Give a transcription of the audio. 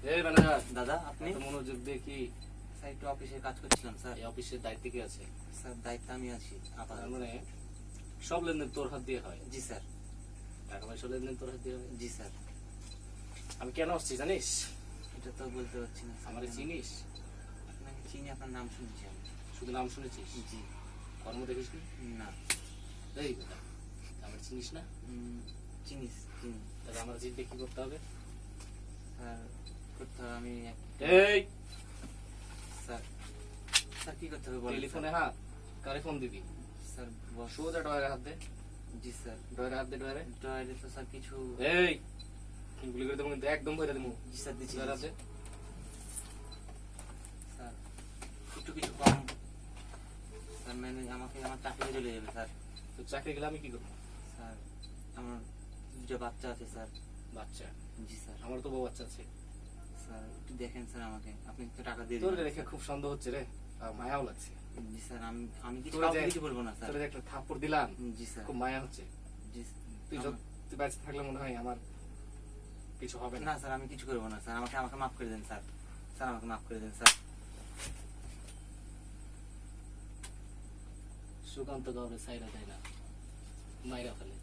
এই ম্যানেজার দাদা আপনি? এত মনোযোগ দিয়ে কি? স্যার একটু অফিসের কাজ করছিলাম স্যার। এই অফিসের দায়িত্বে কি আছে? স্যার দায়িত্ব আমি আছি তার আপাতত। মানে সব লেনদেন তোর হাত দিয়ে হয়? জি স্যার। টাকা পয়সা লেনদেন তোর হাত দিয়ে হয়? জি স্যার। আমি কেন আসছি জানিস? এটা তো বলতে পারছি না স্যার। আমার চিনিস? আপনাকে চিনি, আপনার নাম শুনছি আমি। শুধু নাম শুনেছিস? জি। কর্ম দেখিস না। এই কথা আমার চিনিস না? চিনি। তাহলে আমার চিনতে কি করতে হবে? স্যার করতে হবে আমি এই স্যার স্যার কি করতে হবে বলেন? টেলিফোনে হাত কারে ফোন দিবি? স্যার বস। সোজা ডয়ারে হাত দে। জি স্যার। ডয়ারে হাত দে, ডয়ারে। ডয়ারে তো স্যার কিছু। এই গুলি করে দেবো কিন্তু একদম বইরা দেবো। জি স্যার দিচ্ছি। ডয়ারে হাত দে। স্যার একটু কিছু কম। স্যার মানে আমাকে আমার চাকরি চলে যাবে স্যার। তো চাকরি গেলে আমি কি করবো? স্যার আমার দুটো বাচ্চা আছে স্যার। বাচ্চা? জি স্যার। আমার তো বউ বাচ্চা আছে। স্যার একটু দেখেন স্যার আমাকে, আপনি একটু টাকা দিয়ে তোর দিন। দেখে খুব সন্দেহ হচ্ছে রে, মায়াও লাগছে। জি স্যার আমি কিছু তোরা কাউকে যে- কিছু বলবো না স্যার। তোর যে একটা থাপ্পড় দিলাম, জি স্যার। খুব মায়া হচ্ছে। জি তুই বেঁচে থাকলে মনে হয় আমার কিছু হবে না। না স্যার আমি কিছু করবো না স্যার, আমাকে আমাকে মাফ করে দেন স্যার। স্যার আমাকে মাফ করে দেন স্যার। সুকান্ত কাউরে সাইরা দেয় না, মাইরা ফেলে।